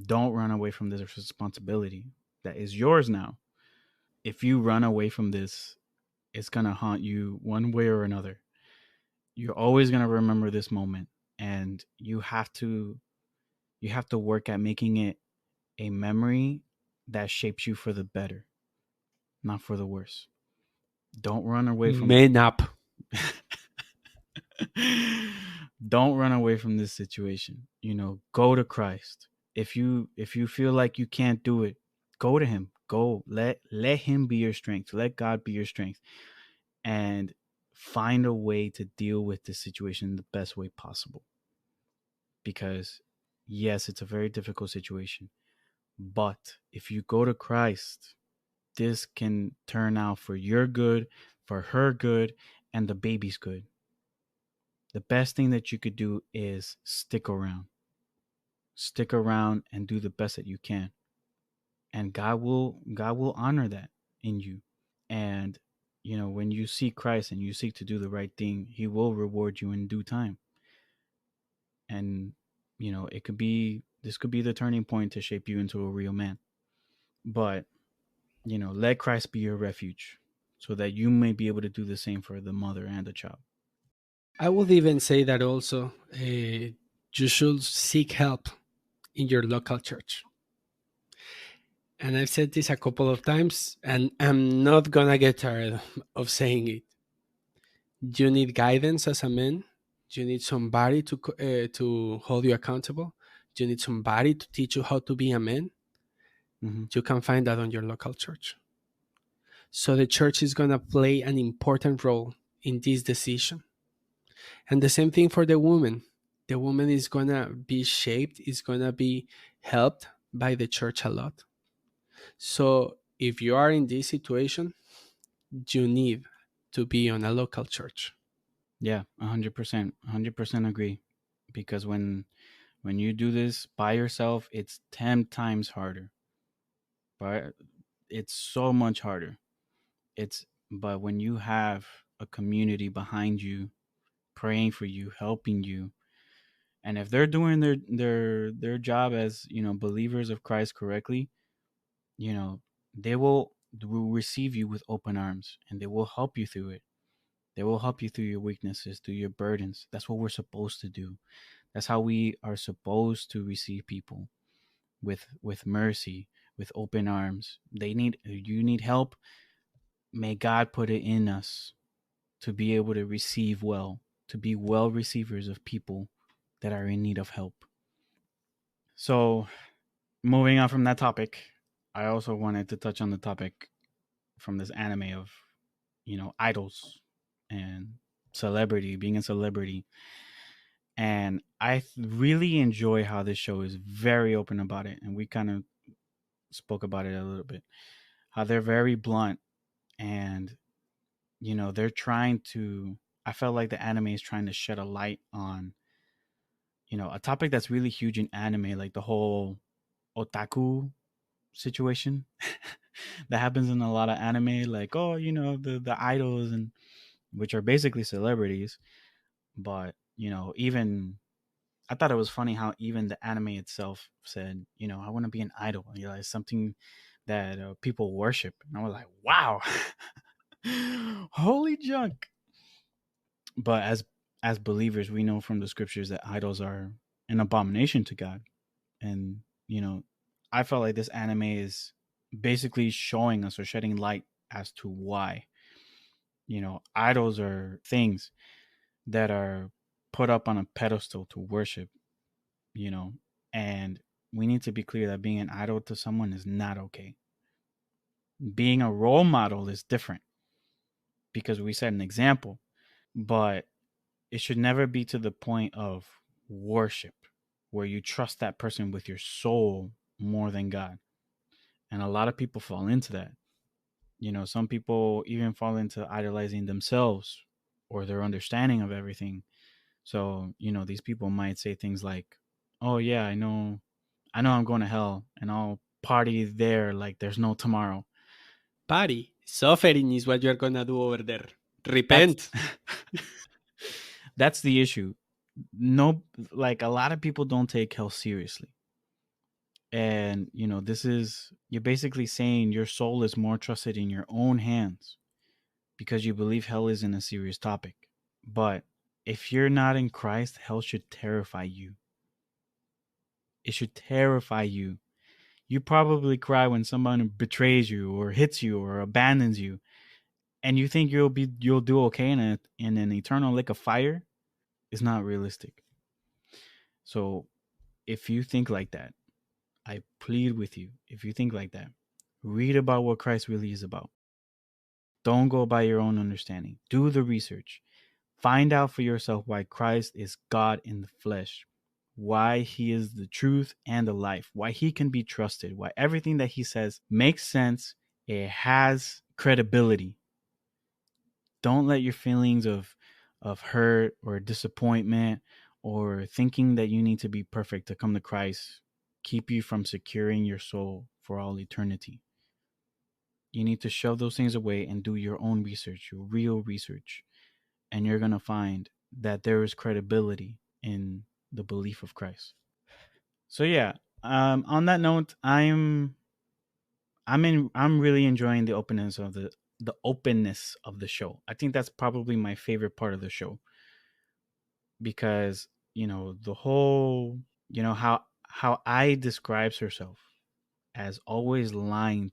don't run away from this responsibility that is yours now. If you run away from this, it's going to haunt you one way or another. You're always going to remember this moment, and you have to work at making it a memory that shapes you for the better, not for the worse. Don't run away from Man up. don't run away from this situation. Go to Christ. If you feel like you can't do it, go to him. Go, let him be your strength. Let God be your strength, and find a way to deal with this situation the best way possible. Because yes, it's a very difficult situation, but if you go to Christ, this can turn out for your good, for her good, and the baby's good. The best thing that you could do is stick around. Stick around and do the best that you can. And God will honor that in you. And when you seek Christ and you seek to do the right thing, he will reward you in due time. And it could be this could be the turning point to shape you into a real man. But let Christ be your refuge so that you may be able to do the same for the mother and the child. I would even say that also you should seek help in your local church. And I've said this a couple of times, and I'm not gonna get tired of saying it. You need guidance as a man. You need somebody to hold you accountable. You need somebody to teach you how to be a man. Mm-hmm. You can find that on your local church. So the church is gonna play an important role in this decision. And the same thing for the woman. The woman is gonna be shaped, is gonna be helped by the church a lot. So if you are in this situation, you need to be on a local church. Yeah, 100%, 100% agree. Because when you do this by yourself, it's 10 times harder. But it's so much harder. It's but when you have a community behind you, praying for you, helping you, and if they're doing their job as, believers of Christ correctly, you know, they will receive you with open arms, and they will help you through it. They will help you through your weaknesses, through your burdens. That's what we're supposed to do. That's how we are supposed to receive people, with mercy, with open arms. You need help. May God put it in us to be able to receive well, to be well receivers of people that are in need of help. So, moving on from that topic, I also wanted to touch on the topic from this anime of, idols and celebrity, being a celebrity. And I really enjoy how this show is very open about it. And we kind of spoke about it a little bit. How they're very blunt, and, they're trying to, I felt like the anime is trying to shed a light on, a topic that's really huge in anime, like the whole otaku situation that happens in a lot of anime, like, oh, the idols, and which are basically celebrities. But, even I thought it was funny how even the anime itself said, I want to be an idol. It's something that people worship. And I was like, wow, holy junk. But as believers, we know from the scriptures that idols are an abomination to God. And, I felt like this anime is basically showing us or shedding light as to why. Idols are things that are put up on a pedestal to worship, you know, and we need to be clear that being an idol to someone is not okay. Being a role model is different because we set an example, but it should never be to the point of worship where you trust that person with your soul more than God. And a lot of people fall into that. Some people even fall into idolizing themselves or their understanding of everything. So, these people might say things like, "Oh yeah, I know I'm going to hell and I'll party there like there's no tomorrow." Party. Suffering is what you're gonna do over there. That's Repent. that's the issue. No, like a lot of people don't take hell seriously. And, this is you're basically saying your soul is more trusted in your own hands because you believe hell isn't a serious topic. But if you're not in Christ, hell should terrify you. It should terrify you. You probably cry when someone betrays you or hits you or abandons you, and you think you'll do okay in an eternal lake of fire. Is not realistic. So if you think like that, I plead with you. If you think like that, read about what Christ really is about. Don't go by your own understanding. Do the research. Find out for yourself why Christ is God in the flesh, why he is the truth and the life, why he can be trusted, why everything that he says makes sense, it has credibility. Don't let your feelings of hurt or disappointment or thinking that you need to be perfect to come to Christ keep you from securing your soul for all eternity. You need to shove those things away and do your own research, your real research, and you're going to find that there is credibility in the belief of Christ. So yeah, on that note, I'm really enjoying the openness of the show. I think that's probably my favorite part of the show because, the whole, how I describes herself as always lying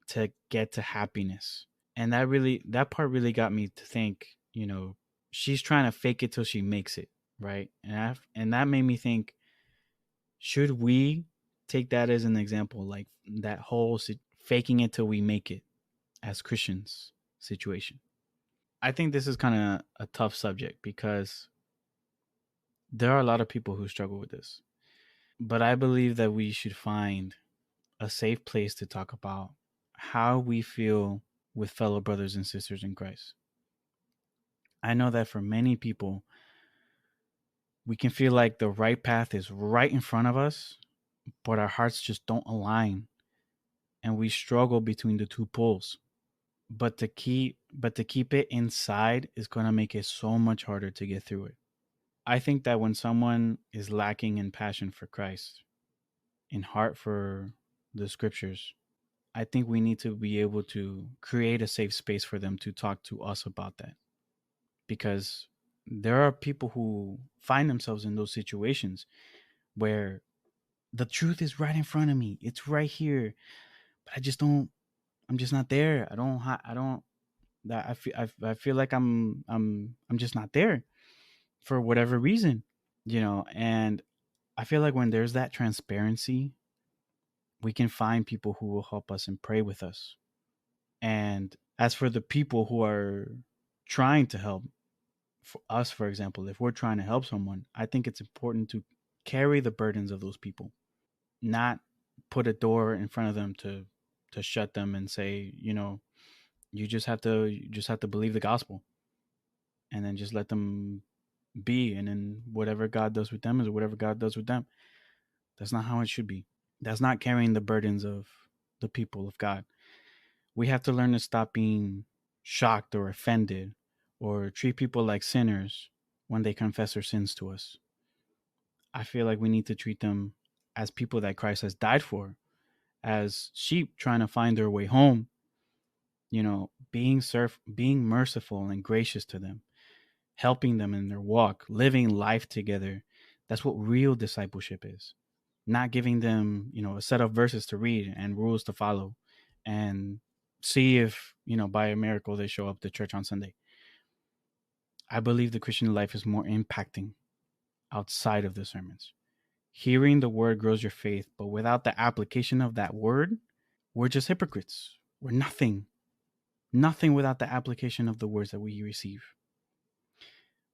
to get to happiness. And that part really got me to think, she's trying to fake it till she makes it, right? And that made me think, should we take that as an example, like that whole faking it till we make it as Christians situation? I think this is kind of a tough subject because there are a lot of people who struggle with this. But I believe that we should find a safe place to talk about how we feel with fellow brothers and sisters in Christ. I know that for many people, we can feel like the right path is right in front of us, but our hearts just don't align and we struggle between the two poles. But to keep it inside is going to make it so much harder to get through it. I think that when someone is lacking in passion for Christ, in heart for the scriptures, I think we need to be able to create a safe space for them to talk to us about that, because there are people who find themselves in those situations where the truth is right in front of me. It's right here, but I just don't. I'm just not there. I don't. I don't. That I feel. I feel like I'm just not there for whatever reason, And I feel like when there's that transparency, we can find people who will help us and pray with us. And as for the people who are trying to help, for us, for example, if we're trying to help someone, I think it's important to carry the burdens of those people, not put a door in front of them to shut them and say, you just have to believe the gospel, and then just let them be, and then whatever God does with them is whatever God does with them. That's not how it should be. That's not carrying the burdens of the people of God. We have to learn to stop being shocked or offended or treat people like sinners when they confess their sins to us. I feel like we need to treat them as people that Christ has died for, as sheep trying to find their way home, being merciful and gracious to them, helping them in their walk, living life together. That's what real discipleship is. Not giving them, a set of verses to read and rules to follow and see if, by a miracle they show up to church on Sunday. I believe the Christian life is more impacting outside of the sermons. Hearing the word grows your faith, but without the application of that word, we're just hypocrites. We're nothing. Nothing without the application of the words that we receive.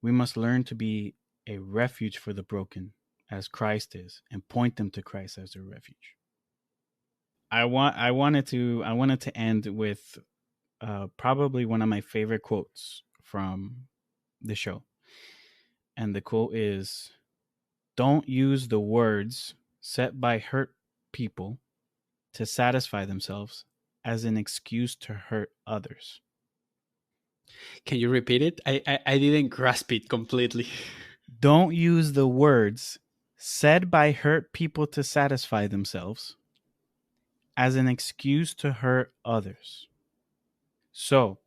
We must learn to be a refuge for the broken, as Christ is, and point them to Christ as their refuge. I wanted to end with probably one of my favorite quotes from the show, and the quote is, "Don't use the words set by hurt people to satisfy themselves as an excuse to hurt others." Can you repeat it? I didn't grasp it completely. Don't use the words said by hurt people to satisfy themselves as an excuse to hurt others. So,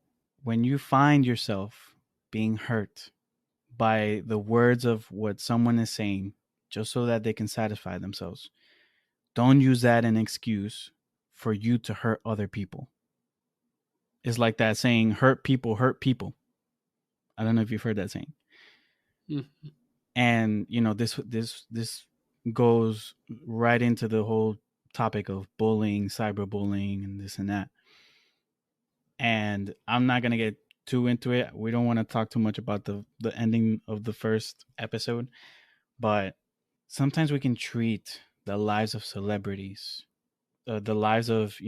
when you find yourself being hurt by the words of what someone is saying just so that they can satisfy themselves, don't use that as an excuse for you to hurt other people. It's like that saying, hurt people hurt people. I don't know if you've heard that saying. Mm. And this goes right into the whole topic of bullying, cyberbullying, and this and that. And I'm not gonna get too into it. We don't want to talk too much about the ending of the first episode, but sometimes we can treat the lives of celebrities, the lives of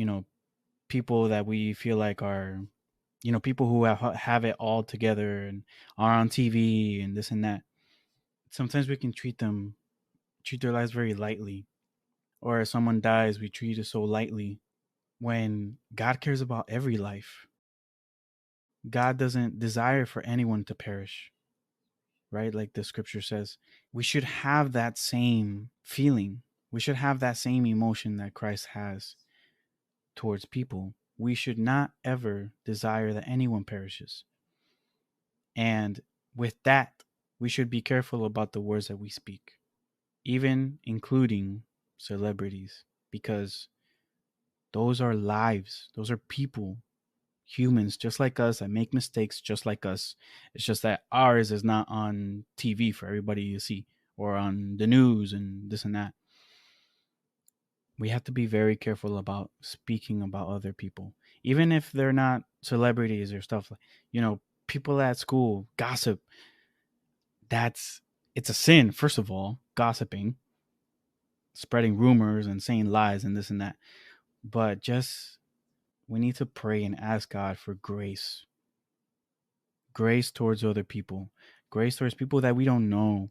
people that we feel like are people who have it all together and are on TV and this and that. Sometimes we can treat their lives very lightly, or if someone dies, we treat it so lightly. When God cares about every life, God doesn't desire for anyone to perish, right? Like the scripture says, we should have that same feeling. We should have that same emotion that Christ has towards people. We should not ever desire that anyone perishes. And with that, we should be careful about the words that we speak, even including celebrities, because those are lives, those are people, humans just like us that make mistakes just like us. It's just that ours is not on TV for everybody to see or on the news and this and that. We have to be very careful about speaking about other people, even if they're not celebrities or stuff like, people at school gossip. That's It's a sin, first of all, gossiping, spreading rumors and saying lies and this and that. But just we need to pray and ask God for grace. grace towards other people, grace towards people that we don't know.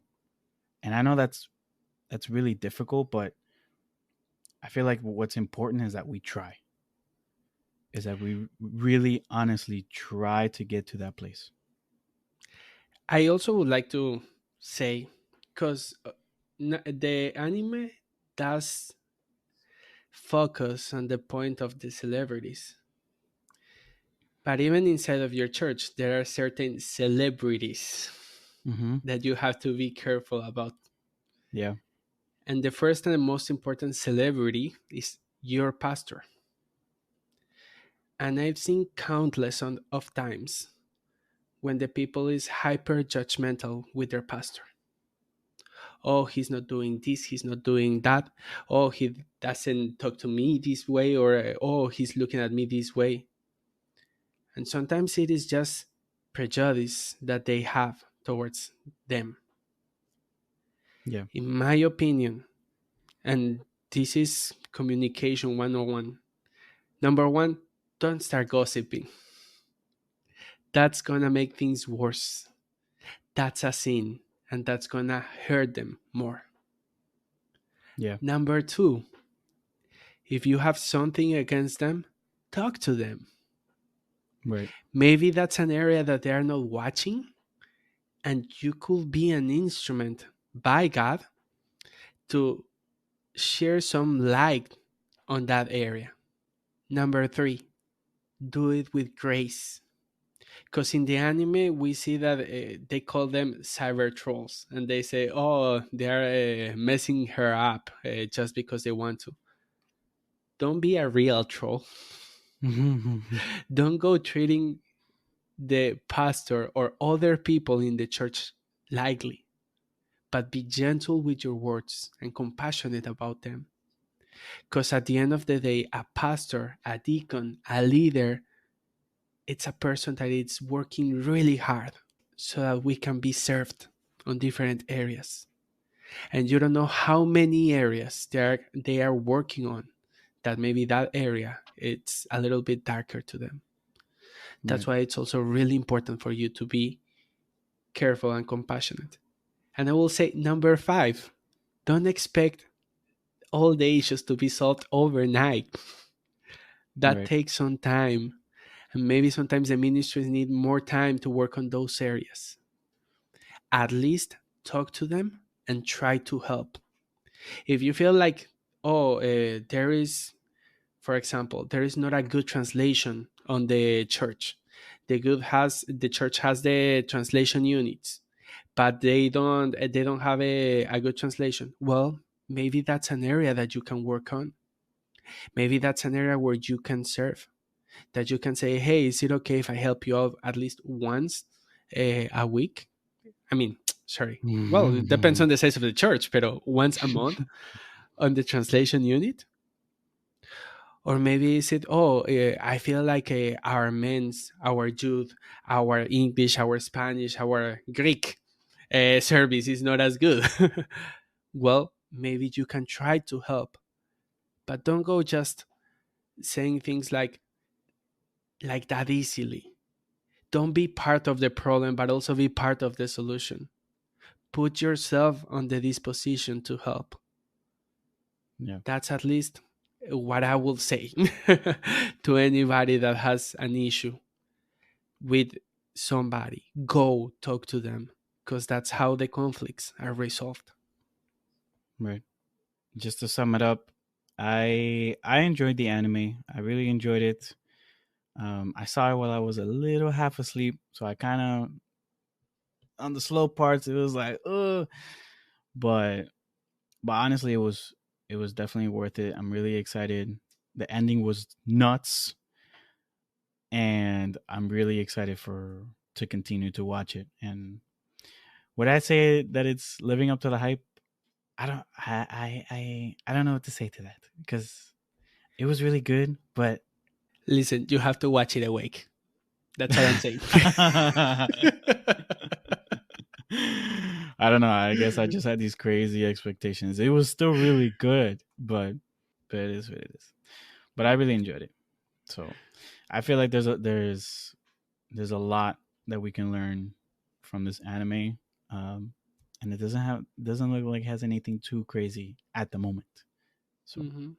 And I know that's really difficult, but I feel like what's important is that we try. Is that we really honestly try to get to that place. I also would like to say, because the anime does focus on the point of the celebrities, but even inside of your church, there are certain celebrities Mm-hmm. that you have to be careful about. Yeah. And the first and the most important celebrity is your pastor. And I've seen countless of times when the people is hyper judgmental with their pastor. Oh, he's not doing this, he's not doing that. Oh, he doesn't talk to me this way, or oh, he's looking at me this way. And sometimes it is just prejudice that they have towards them. Yeah. In my opinion, and this is communication 101. Number one, don't start gossiping. That's gonna make things worse. That's a sin, and that's gonna hurt them more. Yeah. Number two, if you have something against them, talk to them. Right. Maybe that's an area that they are not watching, and you could be an instrument by God to share some light on that area. Number three, do it with grace. Because in the anime, we see that they call them cyber trolls, and they say, oh, they're messing her up just because they want to. Don't be a real troll. Don't go treating the pastor or other people in the church lightly, but be gentle with your words and compassionate about them. Because at the end of the day, a pastor, a deacon, a leader, it's a person that is working really hard so that we can be served on different areas. And you don't know how many areas they are working on, that maybe that area it's a little bit darker to them. That's Right. why it's also really important for you to be careful and compassionate. And I will say number five, don't expect all the issues to be solved overnight. That Right. takes some time. And maybe sometimes the ministries need more time to work on those areas. At least talk to them and try to help. If you feel like, oh, there is, for example, there is not a good translation on the church. The church has the translation units, but they don't have a good translation. Well, maybe that's an area that you can work on. Maybe that's an area where you can serve. That you can say, hey, is it okay if I help you out at least once a week? I mean, sorry. Well, it depends on the size of the church, but once a month on the translation unit. Or maybe is it, oh, I feel like our men's, our youth, our English, our Spanish, our Greek service is not as good. Well, maybe you can try to help, but don't go just saying things like that easily. Don't be part of the problem, but also be part of the solution. Put yourself on the disposition to help. Yeah. That's at least what I will say to anybody that has an issue with somebody. Go talk to them, because that's how the conflicts are resolved. Right. Just to sum it up, I enjoyed the anime. I really enjoyed it. I saw it while I was a little half asleep, so I kind of on the slow parts. It was like, but but honestly, it was definitely worth it. I'm really excited. The ending was nuts, and I'm really excited for to continue to watch it. And would I say that it's living up to the hype? I don't know what to say to that because it was really good, but Listen, you have to watch it awake. That's all I'm saying. I don't know. I guess I just had these crazy expectations. It was still really good, but it is what it is. But I really enjoyed it. So I feel like there's a lot that we can learn from this anime. Um, and it doesn't look like it has anything too crazy at the moment. So Hmm.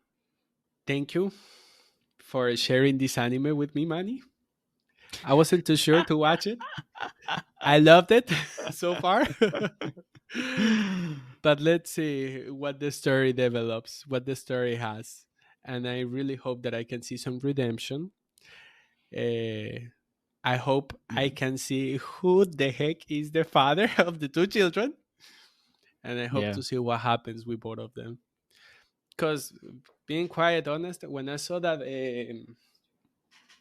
Thank you for sharing this anime with me, Manny. I wasn't too sure to watch it. I loved it so far. But let's see what the story develops, what the story has. And I really hope that I can see some redemption. Uh, I hope yeah, I can see who the heck is the father of the two children. And I hope yeah, to see what happens with both of them. Because being quite honest, when I saw that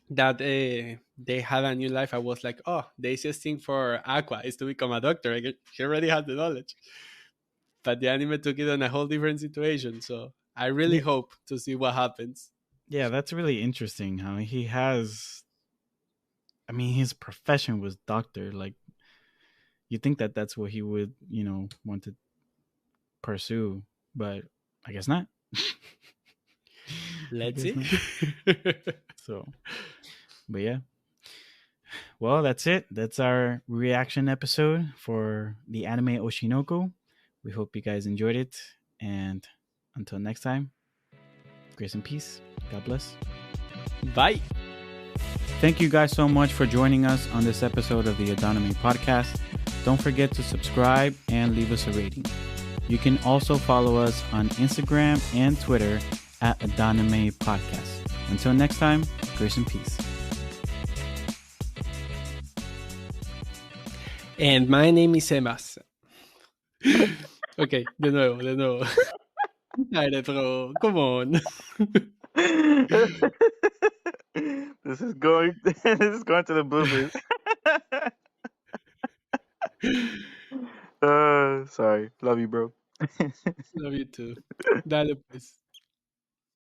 they had a new life, I was like, oh, the easiest thing for Aqua is to become a doctor. She already had the knowledge. But the anime took it on a whole different situation. So I really yeah, hope to see what happens. yeah. That's really interesting. How he has. I mean, his profession was doctor. Like you think that that's what he would, want to pursue, but I guess not. I Let's guess see. not. So, but yeah. Well, that's it. That's our reaction episode for the anime Oshi No Ko. We hope you guys enjoyed it. And until next time, grace and peace. God bless. Bye. Thank you guys so much for joining us on this episode of the Adonime podcast. Don't forget to subscribe and leave us a rating. You can also follow us on Instagram and Twitter at Adonime Podcast. Until next time, grace and peace. And my name is Sebas. Ok, de nuevo, de nuevo. Dale, bro. Come on. This is going. This is going to the bloopers. Sorry. Love you, bro. Love you too. Dale, pues.